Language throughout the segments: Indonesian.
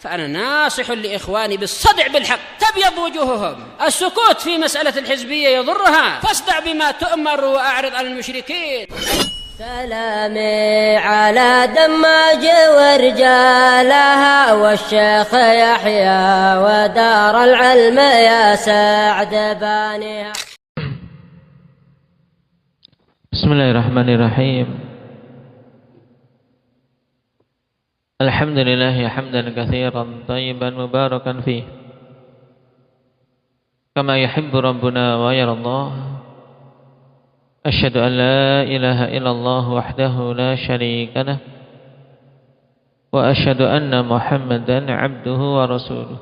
فأنا ناصح لإخواني بالصدع بالحق تبيض وجوههم. السكوت في مسألة الحزبية يضرها، فاصدع بما تؤمر وأعرض عن المشركين. سلامي على دماج ورجالها والشيخ يحيى ودار العلم يا سعد بانيها. Bismillahirrahmanirrahim. Alhamdulillah hamdan katsiran thayyiban mubarakan fih. Kama yuhibbu rabbuna wa yarallah. Asyhadu an la ilaha illallah wahdahu la syarika lah. Wa asyhadu anna Muhammadan 'abduhu wa rasuluh.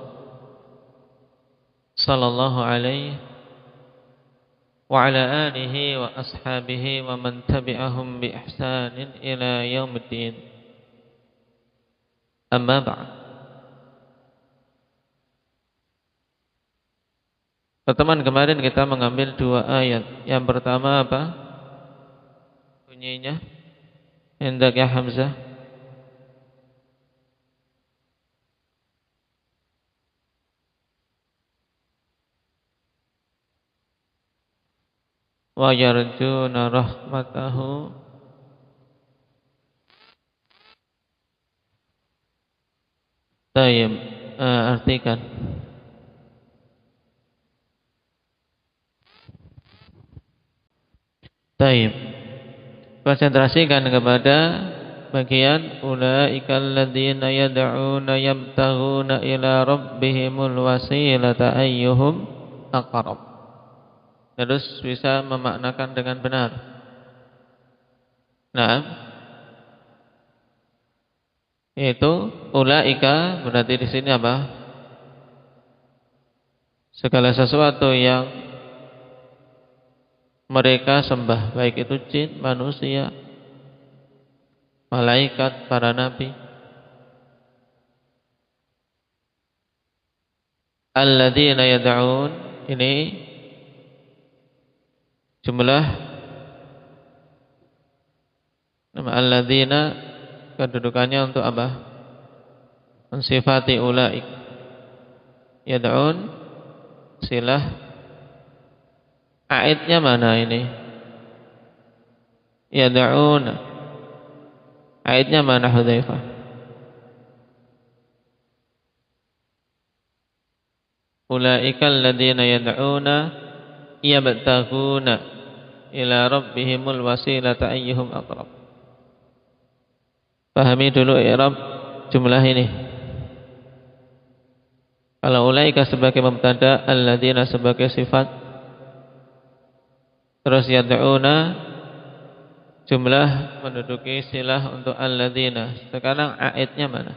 Sallallahu alaihi wa ala alihi wa ashabihi wa man tabi'ahum bi ihsanin ila yaumiddin. Amma ba'd. Pertemuan kemarin kita mengambil dua ayat. Yang pertama apa? Bunyinya hendak ya Hamzah. Wa yarjuna rahmatahu. Tayyib, artikan. Tayyib. Konsentrasikan kepada bagian ulaikal ladzina yad'una yabtaghuna ila rabbihimul wasilata ayyuhum aqrab. Terus bisa memaknakan dengan benar. Nah, itu ulaika berarti di sini apa? Segala sesuatu yang mereka sembah, baik itu jin, manusia, malaikat, para nabi. Alladzina yad'un, ini jumlah nama alladzina kedudukannya untuk apa? Mensifati ulaik. Yad'un silah aidnya mana ini? Yad'un aidnya mana Hudzaifah? Ulaikal ladzina yad'una yabtaghuna ila rabbihimul wasilata ayyuhum aqrab. Pahami dulu i'rab jumlah ini. Kalau ulaika sebagai mubtada, alladzina sebagai sifat, terus yad'una jumlah menduduki silah untuk alladzina. Sekarang aidnya mana?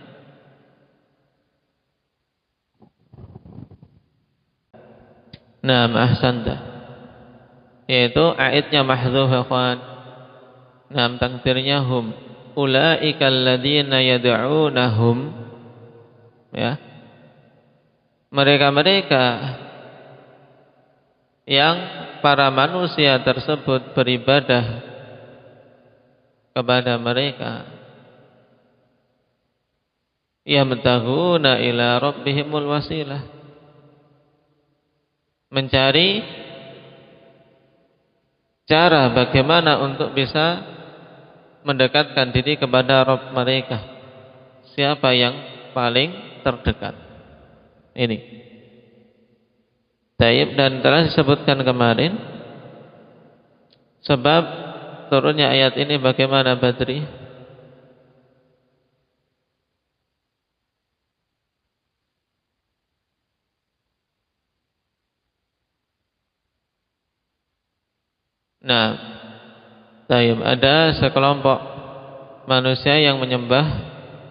Naam, ahsanta. Yaitu aidnya mahdzuf ya ikhwan. Naam, takdirnya hum. Ulaikal ladzina yad'unahum, ya. Mereka-mereka yang para manusia tersebut beribadah kepada mereka. Yabtaghuna ila rabbihimul wasilah, mencari cara bagaimana untuk bisa mendekatkan diri kepada Rabb mereka. Siapa yang paling terdekat? Ini. Taib, dan telah disebutkan kemarin sebab turunnya ayat ini bagaimana Badri? Nah, taib, ada sekelompok manusia yang menyembah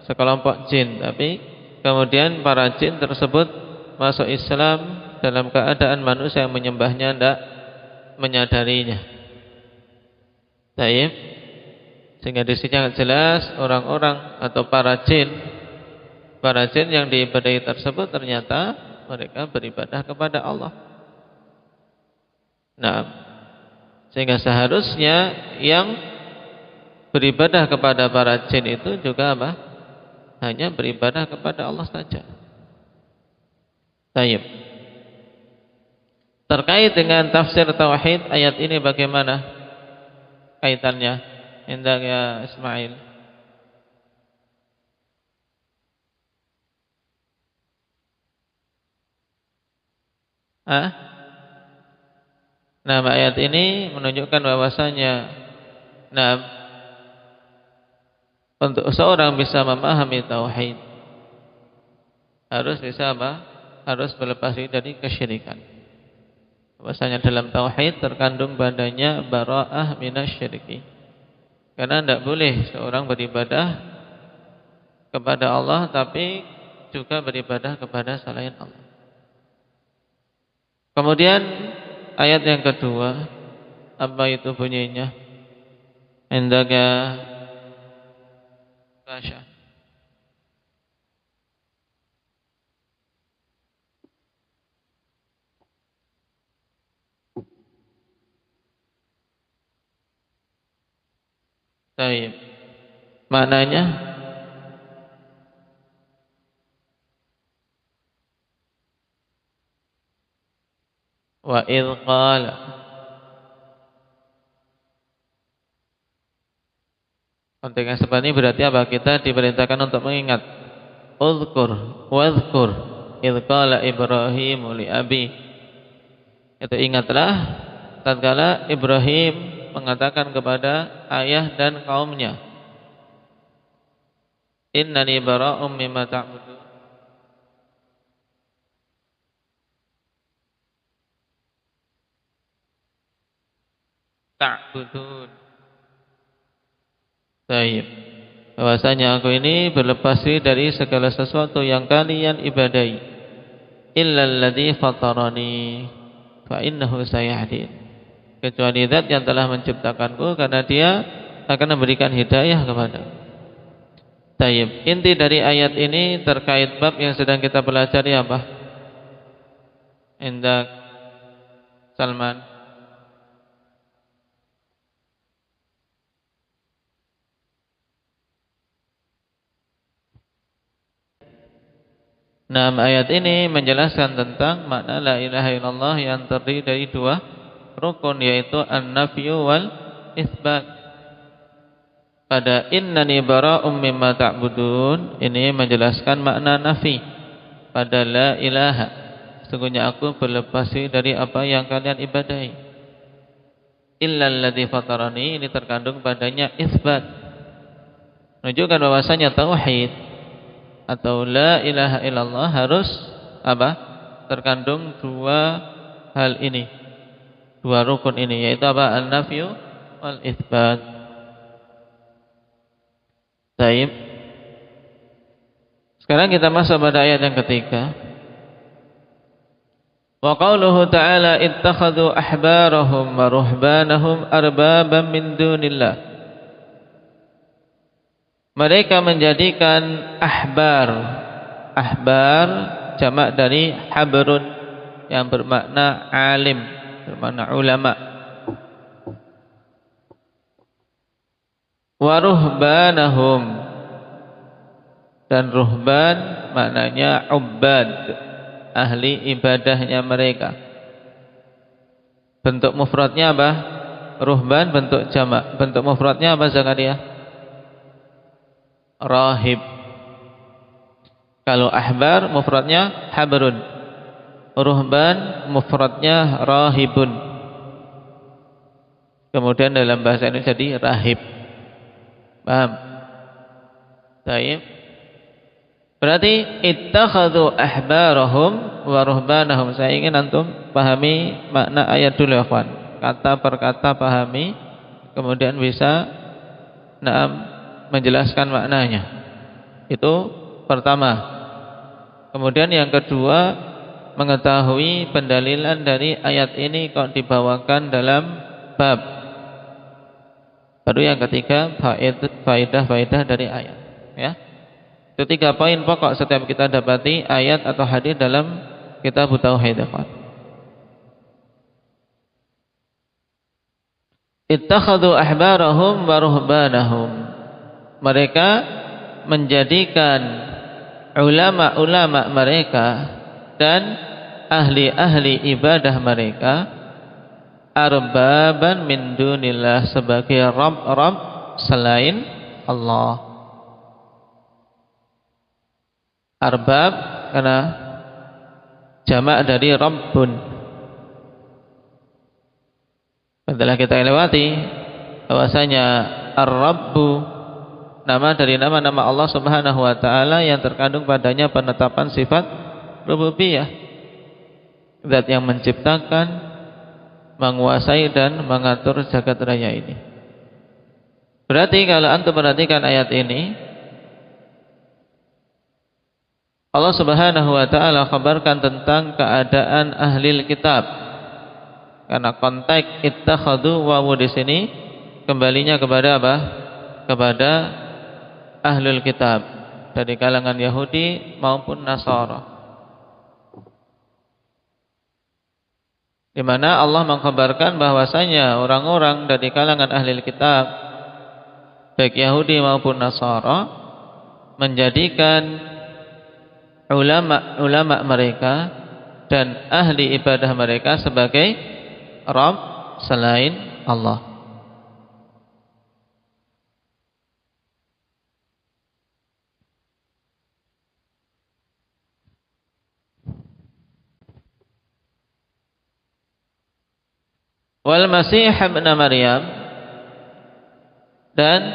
sekelompok jin, tapi kemudian para jin tersebut masuk Islam dalam keadaan manusia yang menyembahnya tidak menyadarinya. Taib, sehingga di sini sangat jelas orang-orang atau para jin yang diibadahi tersebut ternyata mereka beribadah kepada Allah. Nah, sehingga seharusnya yang beribadah kepada para jin itu juga apa? hanya beribadah kepada Allah saja. Tayyib. Terkait dengan tafsir tauhid ayat ini bagaimana kaitannya? Indah ya Ismail. Nah, ayat ini menunjukkan bahwasanya untuk seorang bisa memahami tauhid harus bisa apa? Harus berlepas diri dari kesyirikan. Bahwasanya dalam tauhid terkandung padanya bara'ah minasyirki. Karena tidak boleh seorang beribadah kepada Allah tapi juga beribadah kepada selain Allah. Kemudian ayat yang kedua, apa itu bunyinya? Indaka Rasha. Baik. Maknanya wa idh qala konteks seperti ini berarti apa? Kita diperintahkan untuk mengingat. Uzkur wadhkur idh qala Ibrahim li abi. Itu ingatlah tatkala Ibrahim mengatakan kepada ayah dan kaumnya, innani bara'um mimma ta'budun. Ta'budun. Baik. Bahwasanya aku ini berlepas diri dari segala sesuatu yang kalian ibadahi. Illal ladzi fatarani fa innahu sayahdin. Kecuali zat yang telah menciptakanku, karena dia akan memberikan hidayah kepada. Tayyib. Inti dari ayat ini terkait bab yang sedang kita pelajari apa? Indak Salman. Nah, ayat ini menjelaskan tentang makna la ilaha illallah yang terdiri dari dua rukun, yaitu an-nafyu wal itsbat. Pada innani bara'um mimma ta'budun ini menjelaskan makna nafi. Pada la ilaha, sesungguhnya aku berlepas diri dari apa yang kalian ibadahi. Illal ladzi fatarani, ini terkandung padanya itsbat, menunjukkan bahwasanya tauhid atau la ilaha illallah harus apa? Terkandung dua hal ini, dua rukun ini, yaitu apa? An-nafyu wal itsbat. Baik. Sekarang kita masuk pada ayat yang ketiga. Wa qauluhu ta'ala ittakhadhu ahbarahum wa ruhbanahum arbaban min dunillah. Mereka menjadikan ahbar. Ahbar jamak dari habrun yang bermakna alim, bermakna ulama. Wa ruhbanahum, dan ruhban maknanya ubbad, ahli ibadahnya mereka. Bentuk mufradnya apa? Ruhban bentuk jamak. Bentuk mufradnya apa Zakaria? Rahib. Kalau ahbar mufradnya habrun, ruhban mufradnya rahibun. Kemudian dalam bahasa ini jadi rahib. Paham? Baik. Berarti ittakhadhu ahbarahum wa ruhbanahum. Saya ingin antum pahami makna ayat dulu ya kawan. Kata per kata pahami, kemudian bisa menjelaskan maknanya. Itu pertama. Kemudian yang kedua, mengetahui pendalilan dari ayat ini kok dibawakan dalam bab. Baru yang ketiga, faedah-faedah dari ayat, ya. Itu 3 poin pokok setiap kita dapati ayat atau hadis dalam kitab tauhid. Ittakhadhu ahbarahum wa ruhbanahum. Mereka menjadikan ulama-ulama mereka dan ahli-ahli ibadah mereka arbaban min dunillah, sebagai Rabb selain Allah. Arbab karena jamak dari Rabbun. Setelah kita lewati bahwasanya Ar-Rabbu nama dari nama-nama Allah Subhanahu wa taala yang terkandung padanya penetapan sifat rububiyah. Zat yang menciptakan, menguasai dan mengatur jagat raya ini. Berarti kalau antum perhatikan ayat ini, Allah Subhanahu wa taala kabarkan tentang keadaan ahli kitab. Karena konteks ittakhadhu wawu di sini kembalinya kepada apa? Kepada ahlul kitab dari kalangan Yahudi maupun Nasara. Di mana Allah mengkabarkan bahwasanya orang-orang dari kalangan ahli kitab baik Yahudi maupun Nasara menjadikan ulama mereka dan ahli ibadah mereka sebagai Rabb selain Allah. Wal Masih ibn Maryam, dan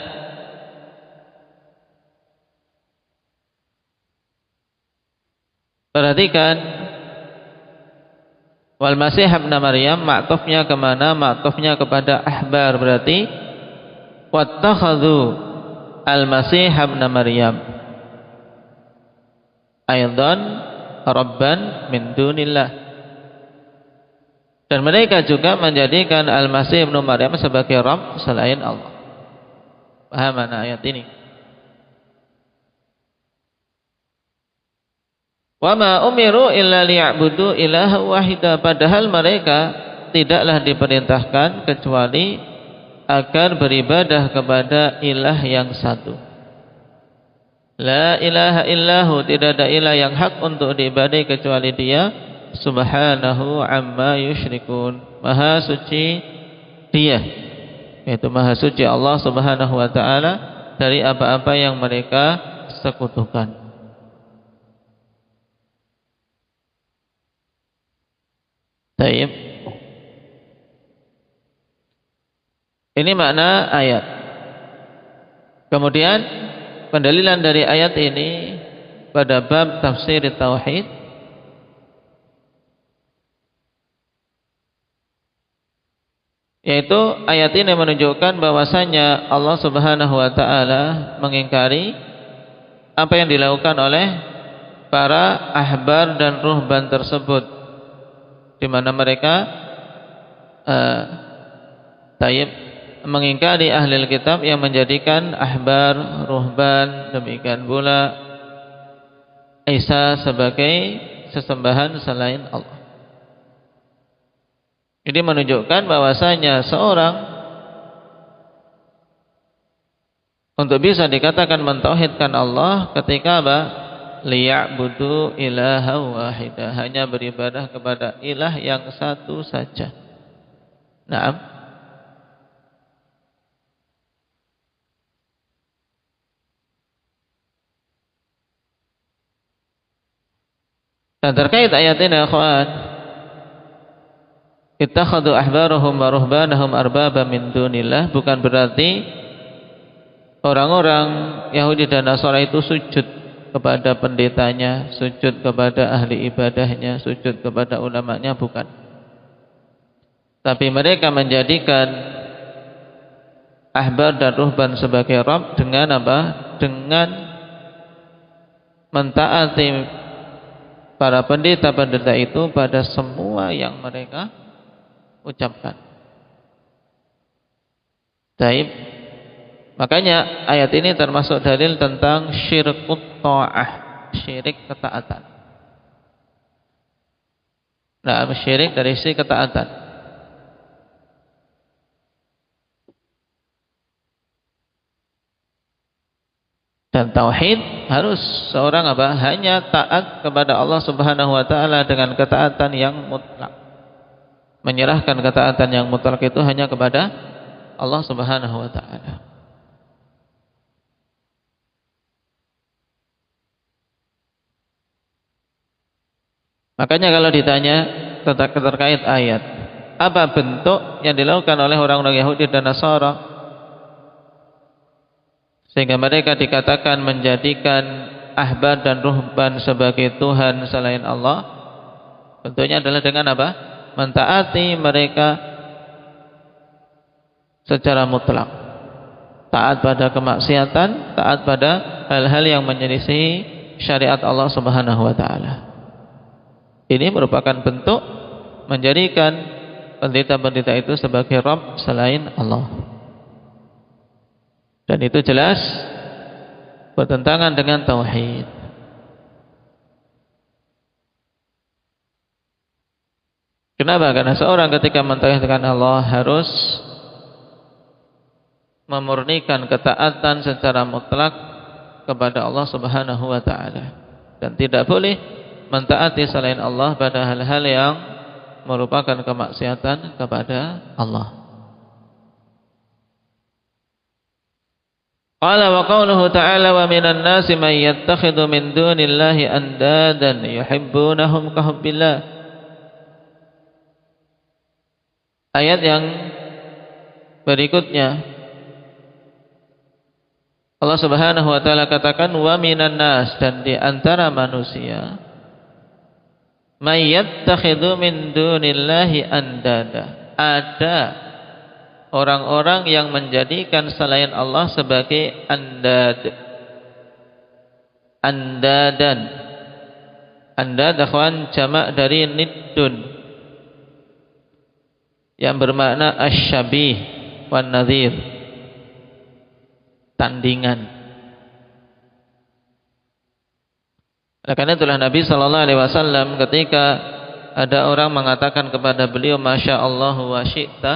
perhatikan wal Masih ibn Maryam ma'tufnya kemana? Ma'tufnya kepada ahbar, berarti wattakhadhu al Masih ibn Maryam aidan rabban min dunillah. Dan mereka juga menjadikan Al-Masih ibn Maryam sebagai Rabb selain Allah. Paham mana ayat ini? Wa ma umiru illa liya'budu ilaha wahida, padahal mereka tidaklah diperintahkan kecuali agar beribadah kepada ilah yang satu. La ilaha illahu, tidak ada ilah yang hak untuk diibadahi kecuali Dia. Subhanahu amma yusyrikun, maha suci Dia, yaitu maha suci Allah Subhanahu wa taala dari apa-apa yang mereka sekutukan. Baik. Ini makna ayat. Kemudian pendalilan dari ayat ini pada bab tafsir tauhid, yaitu ayat ini menunjukkan bahwasanya Allah Subhanahu wa taala mengingkari apa yang dilakukan oleh para ahbar dan ruhban tersebut, di mana mereka mengingkari ahli kitab yang menjadikan ahbar, ruhban, demikian pula Isa sebagai sesembahan selain Allah. Jadi menunjukkan bahwasanya seorang untuk bisa dikatakan mentauhidkan Allah ketika apa? Liya'budu ilaha wahida, hanya beribadah kepada ilah yang satu saja. Naam. Dan terkait ayat ini, akhwan, ittakhadhu ahbarahum wa ruhbanahum arbaba min dunillah, bukan berarti orang-orang Yahudi dan Nasara itu sujud kepada pendetanya, sujud kepada ahli ibadahnya, sujud kepada ulamanya, bukan. Tapi mereka menjadikan ahbar dan ruhban sebagai Rabb dengan apa? Dengan mentaati para pendeta-pendeta itu pada semua yang mereka ucapkan. Taib. Makanya ayat ini termasuk dalil tentang syirkut ta'ah, syirik ketaatan. Nah, syirik dari sisi ketaatan. Dan tauhid harus seorang hanya taat kepada Allah Subhanahu wa taala dengan ketaatan yang mutlak. Menyerahkan ketaatan yang mutlak itu hanya kepada Allah Subhanahu wa taala. Makanya kalau ditanya terkait ayat, apa bentuk yang dilakukan oleh orang-orang Yahudi dan Nasara sehingga mereka dikatakan menjadikan ahbar dan ruhban sebagai Tuhan selain Allah? Bentuknya adalah dengan apa? Mentaati mereka secara mutlak. Taat pada kemaksiatan, taat pada hal-hal yang menyelisihi syariat Allah Subhanahu wa taala. Ini merupakan bentuk menjadikan pendeta-pendeta itu sebagai Rabb selain Allah. Dan itu jelas bertentangan dengan tauhid. Kenapa? Karena seorang ketika mentauhidkan Allah harus memurnikan ketaatan secara mutlak kepada Allah Subhanahu wa taala, dan tidak boleh mentaati selain Allah pada hal-hal yang merupakan kemaksiatan kepada Allah. Qala wa qawluhu ta'ala wa minan nasi man yattakhidhu min dunillahi andadan yuhibbunahum ka hubbillah. Ayat yang berikutnya Allah Subhanahu wa taala katakan wa minan nas, dan di antara manusia man yattakhidhu min dunillahi andada, ada orang-orang yang menjadikan selain Allah sebagai andadan. Andad akhwan jamak dari niddun yang bermakna asyabih wan nadhir, tandingan. Oleh karena itulah Nabi sallallahu alaihi wasallam ketika ada orang mengatakan kepada beliau masya Allah wa syi'ta,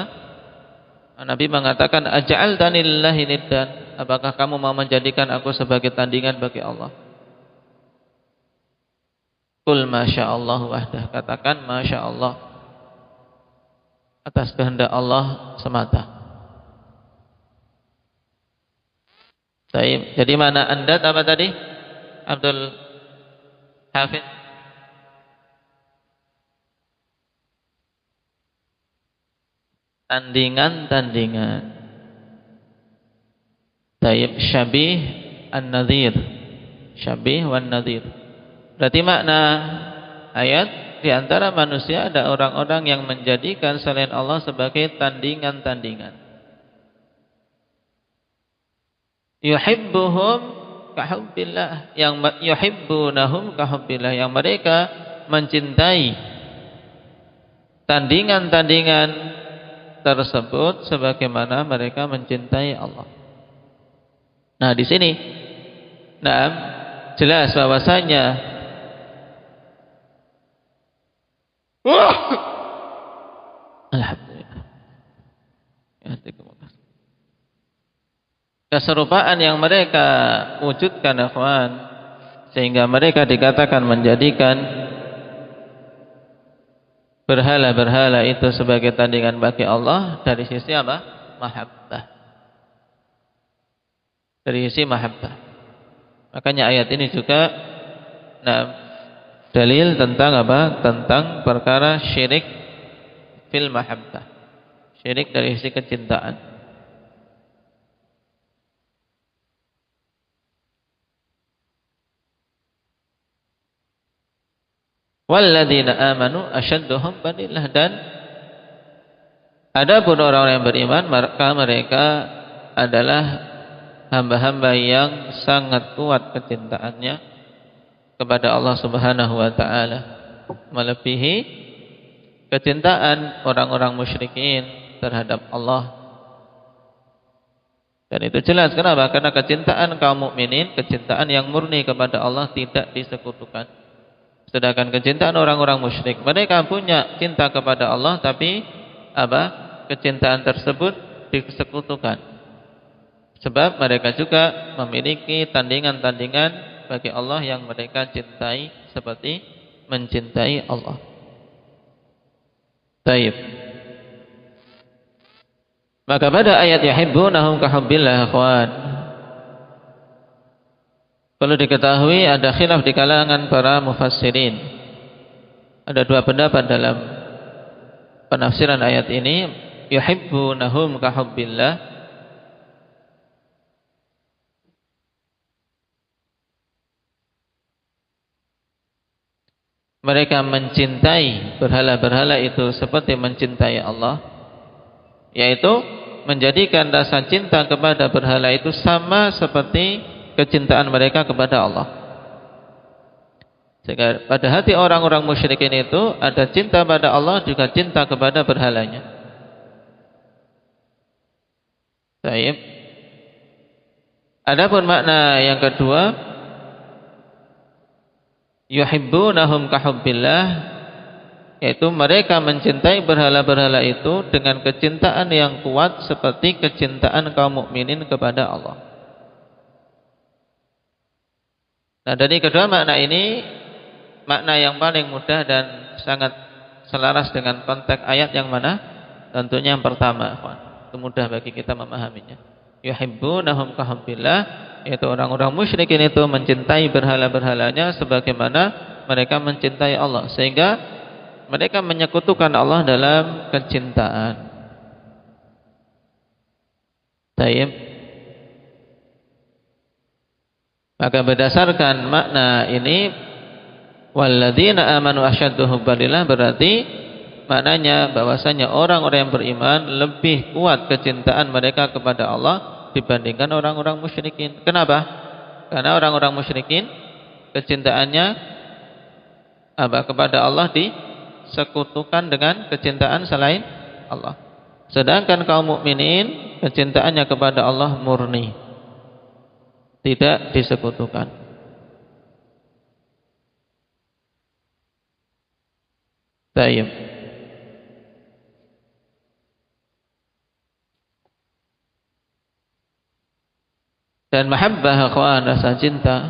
Nabi mengatakan aja'altani lillahi niddan, apakah kamu mau menjadikan aku sebagai tandingan bagi Allah? Qul masya Allah wahdah, katakan masya Allah, atas kehendak Allah semata. Jadi mana anda apa tadi? Abdul Hafid? Tandingan-tandingan. Taib syabih an-nadhir, syabih wan nadhir. Berarti makna ayat, di antara manusia ada orang-orang yang menjadikan selain Allah sebagai tandingan-tandingan. Yuhibbuhum kahubbillah, yang yuhibbunahum kahubbillah, yang mereka mencintai tandingan-tandingan tersebut sebagaimana mereka mencintai Allah. Nah, di sini jelas bahwasanya alhamdulillah keserupaan yang mereka wujudkan akhwan, sehingga mereka dikatakan menjadikan berhala-berhala itu sebagai tandingan bagi Allah dari sisi apa? Mahabbah. Dari sisi mahabbah. Makanya ayat ini juga dalil tentang apa? Tentang perkara syirik fil mahabbah. Syirik dari sisi kecintaan. Walladzina amanu asyadduhum banillah, dan adapun orang-orang yang beriman maka mereka adalah hamba-hamba yang sangat kuat kecintaannya kepada Allah Subhanahu wa taala, melebihi kecintaan orang-orang musyrikin terhadap Allah. Dan itu jelas, kenapa? Karena kecintaan kaum mukminin, kecintaan yang murni kepada Allah tidak disekutukan. Sedangkan kecintaan orang-orang musyrik, mereka punya cinta kepada Allah, tapi apa? Kecintaan tersebut disekutukan. Sebab mereka juga memiliki tandingan-tandingan bagi Allah yang mereka cintai seperti mencintai Allah. Baik. Maka pada ayat yuhibbunahum kahubbillah ikhwan, perlu diketahui ada khilaf di kalangan para mufassirin. Ada dua pendapat dalam penafsiran ayat ini. Yuhibbunahum kahubbillah, mereka mencintai berhala-berhala itu seperti mencintai Allah, yaitu menjadikan rasa cinta kepada berhala itu sama seperti kecintaan mereka kepada Allah. Sehingga pada hati orang-orang musyrikin itu ada cinta pada Allah juga cinta kepada berhalanya. Baik. Adapun makna yang kedua, yuhibbunahum kahubbillah, yaitu mereka mencintai berhala-berhala itu dengan kecintaan yang kuat seperti kecintaan kaum mukminin kepada Allah. Nah, dari kedua makna ini, makna yang paling mudah dan sangat selaras dengan konteks ayat yang mana? Tentunya yang pertama, itu mudah bagi kita memahaminya. Yuhibbunahum kahubbillah, yaitu orang-orang musyrikin itu mencintai berhala-berhalanya sebagaimana mereka mencintai Allah, sehingga mereka menyekutukan Allah dalam kecintaan. Tayyib. Maka berdasarkan makna ini, walladzina amanu asyaddu hubbalillah, berarti maknanya bahwasanya orang-orang yang beriman lebih kuat kecintaan mereka kepada Allah dibandingkan orang-orang musyrikin. Kenapa? Karena orang-orang musyrikin kecintaannya kepada Allah disekutukan dengan kecintaan selain Allah. Sedangkan kaum mukminin kecintaannya kepada Allah murni, tidak disekutukan. Baik. Dan mahabbah, akhwan, rasa cinta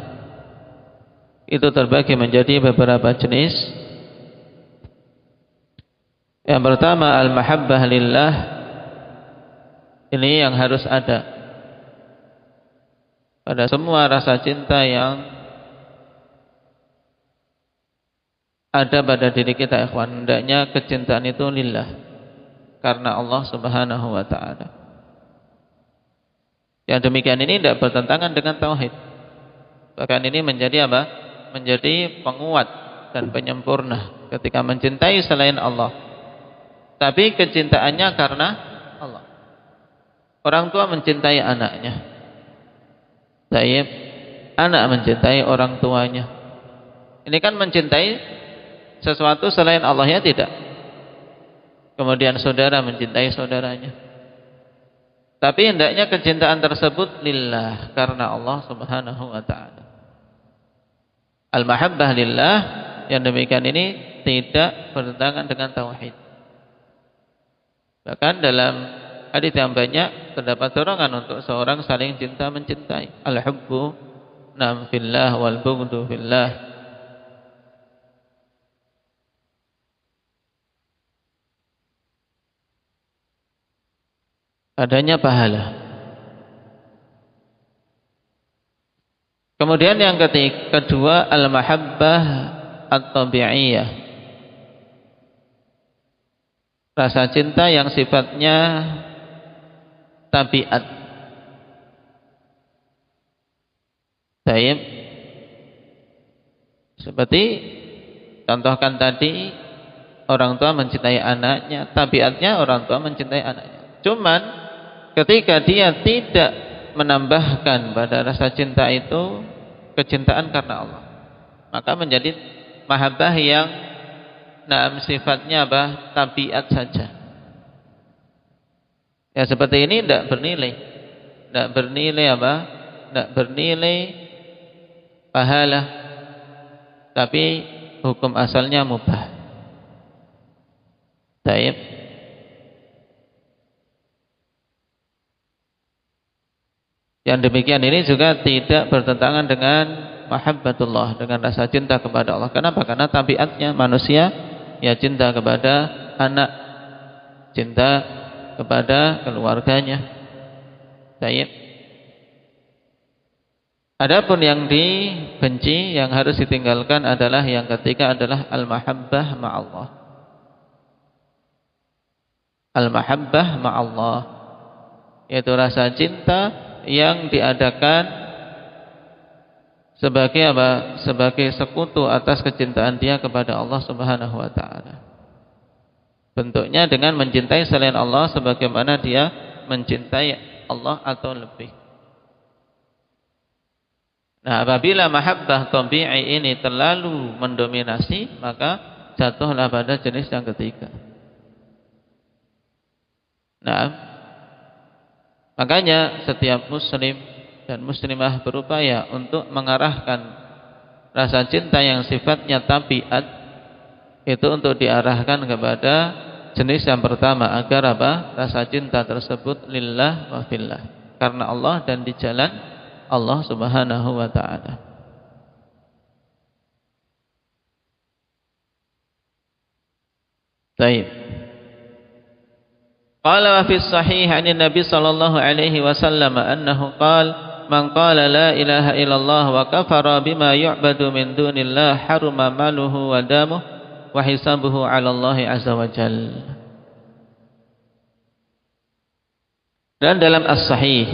itu terbagi menjadi beberapa jenis. Yang pertama, al-mahabbah lillah. Ini yang harus ada pada semua rasa cinta yang ada pada diri kita, ikhwan. Hendaknya kecintaan itu lillah, karena Allah Subhanahu wa ta'ala. Yang demikian ini tidak bertentangan dengan tauhid. Bahkan ini menjadi apa? Menjadi penguat dan penyempurna ketika mencintai selain Allah. Tapi kecintaannya karena Allah. Orang tua mencintai anaknya. Baik, anak mencintai orang tuanya. Ini kan mencintai sesuatu selain Allah, ya tidak? Kemudian saudara mencintai saudaranya. Tapi hendaknya kecintaan tersebut lillah, karena Allah Subhanahu wa ta'ala. Al-mahabbah lillah yang demikian ini tidak bertentangan dengan tauhid. Bahkan dalam hadis yang banyak terdapat dorongan untuk seorang saling cinta mencintai. Al-hubbu nam fillah wal bughdu fillah. Adanya pahala. Kemudian yang kedua, al-mahabbah at-tabi'iyah. Rasa cinta yang sifatnya tabiat. Baik. Seperti contohkan tadi, orang tua mencintai anaknya, tabiatnya orang tua mencintai anaknya. Cuman ketika dia tidak menambahkan pada rasa cinta itu kecintaan karena Allah, maka menjadi mahabbah yang sifatnya tabiat saja. Ya, seperti ini tidak bernilai. Tidak bernilai tidak bernilai pahala, tapi hukum asalnya mubah. Baik. Yang demikian ini juga tidak bertentangan dengan mahabbatullah, dengan rasa cinta kepada Allah. Kenapa? Karena tabiatnya manusia ya cinta kepada anak, cinta kepada keluarganya. Baik. Adapun yang dibenci, yang harus ditinggalkan adalah yang ketiga adalah al-mahabbah ma'allah. Al-mahabbah ma'allah, yaitu rasa cinta yang diadakan sebagai apa? Sebagai sekutu atas kecintaan dia kepada Allah Subhanahu wa taala. Bentuknya dengan mencintai selain Allah sebagaimana dia mencintai Allah atau lebih. Nah, apabila mahabbah tabi'i ini terlalu mendominasi, maka jatuhlah pada jenis yang ketiga. Nah, makanya setiap muslim dan muslimah berupaya untuk mengarahkan rasa cinta yang sifatnya tabiat itu untuk diarahkan kepada jenis yang pertama, agar apa? Rasa cinta tersebut lillah wa fillah, karena Allah dan di jalan Allah Subhanahu wa taala. Baik. Qala wa fi sahih 'an Nabi sallallahu alaihi wasallam annahu qala man qala la ilaha illallah wa kafara bima yu'badu min dunillah haruma maluhu wa damuhu wa hisabuhu 'ala Allah azza wa jalla. Dan dalam as-sahih,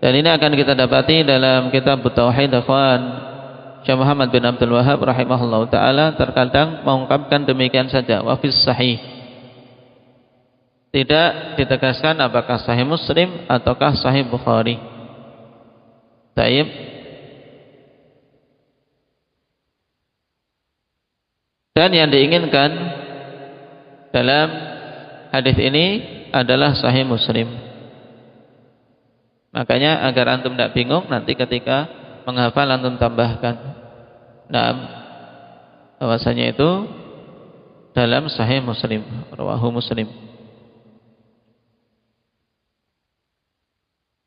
dan ini akan kita dapati dalam kitab Tauhid ikhwan, Syekh Muhammad bin Abdul Wahhab rahimahullahu taala terkadang mengungkapkan demikian saja, wa fi sahih. Tidak ditegaskan apakah sahih Muslim ataukah sahih Bukhari. Taib. Dan yang diinginkan dalam hadis ini adalah sahih Muslim. Makanya agar antum tidak bingung nanti ketika menghafal antum tambahkan. Nah, bahwasanya itu dalam sahih Muslim, rawahu Muslim.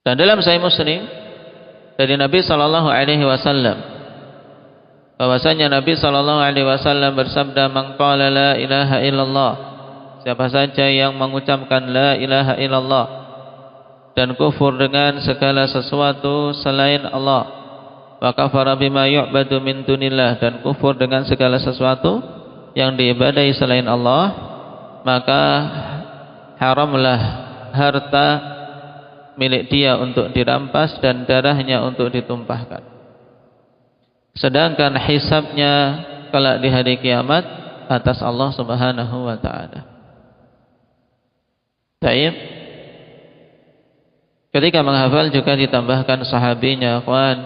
Dan dalam Sahih Muslim dari Nabi sallallahu alaihi wasallam bahwasanya Nabi sallallahu alaihi wasallam bersabda, "Man qala la ilaha illallah," siapa saja yang mengucapkan la ilaha illallah dan kufur dengan segala sesuatu selain Allah, wa kafara bima yu'badu min dunillah, dan kufur dengan segala sesuatu yang diibadahi selain Allah, maka haramlah harta milik dia untuk dirampas dan darahnya untuk ditumpahkan. Sedangkan hisabnya kelak di hari kiamat atas Allah Subhanahu wa taala. Baik. Ketika menghafal juga ditambahkan sahabinya ikhwan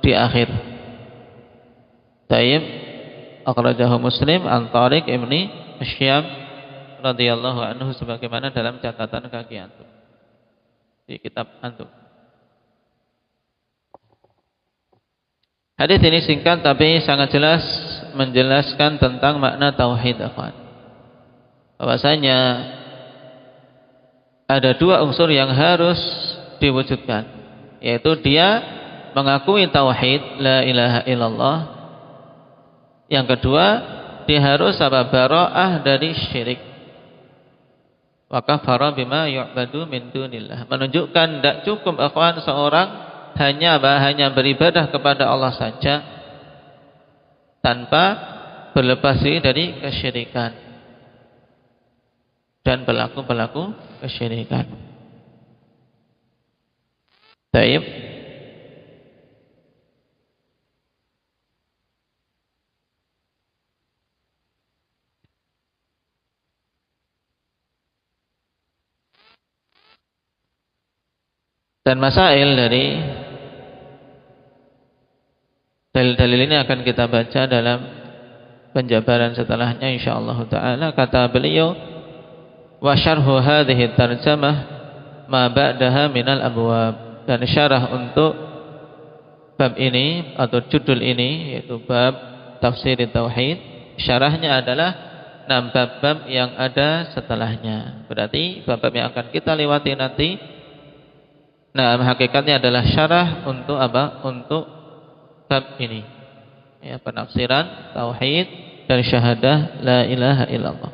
di akhir. Baik. Akhrajahu Muslim an Tariq ibni Syam radhiyallahu anhu sebagaimana dalam catatan kaki antum di kitab antum. Hadis ini singkat tapi sangat jelas menjelaskan tentang makna tauhid, akhwan. Bahwasanya ada dua unsur yang harus diwujudkan, yaitu dia mengakui tauhid la ilaha illallah. Yang kedua, dia harus bara'ah dari syirik. Wa kafara bima yu'badu min dunillah, menunjukkan tidak cukup akhwan seorang hanya beribadah kepada Allah saja tanpa berlepas diri dari kesyirikan dan pelaku-pelaku kesyirikan. Baik. Dan masail dari dalil-dalil ini akan kita baca dalam penjabaran setelahnya insyaallah taala. Kata beliau, wa syarhu hadhihi tarjamah ma ba'daha minal abwab, dan syarah untuk bab ini atau judul ini yaitu bab tafsir tauhid, syarahnya adalah 6 bab-bab yang ada setelahnya. Berarti bab-bab yang akan kita lewati nanti Nah, hakikatnya adalah syarah untuk apa? Untuk bab ini. Ya, penafsiran tauhid dan syahadah la ilaha illallah.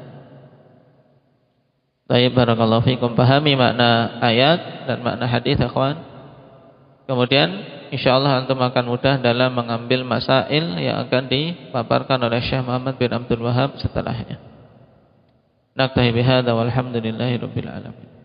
Baik, barakallahu fikum. Pahami makna ayat dan makna hadis, akhwan. Kemudian insyaallah antum akan mudah dalam mengambil masail yang akan dipaparkan oleh Syekh Muhammad bin Abdul Wahhab setelahnya. Naktahi bihadza walhamdulillahirabbil alamin.